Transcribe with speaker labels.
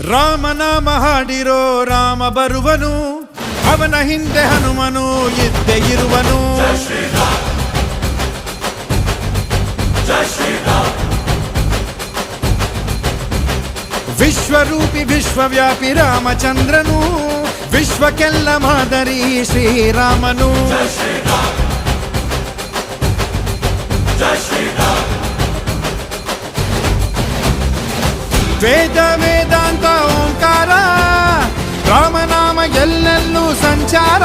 Speaker 1: ರಾಮನಾಮ ಹಾಡಿರೋ ರಾಮ ಬರುವನು, ಅವನ ಹಿಂದೆ ಹನುಮನು ಇದ್ದೇ ಇರುವನು. ವಿಶ್ವರೂಪಿ ವಿಶ್ವವ್ಯಾಪಿ ರಾಮಚಂದ್ರನು, ವಿಶ್ವಕ್ಕೆಲ್ಲ ಮಾದರಿ ಶ್ರೀರಾಮನು. ವೇದ ವೇದಾಂತ ಓಂಕಾರ, ರಾಮನಾಮ ಎಲ್ಲೆಲ್ಲೂ ಸಂಚಾರ.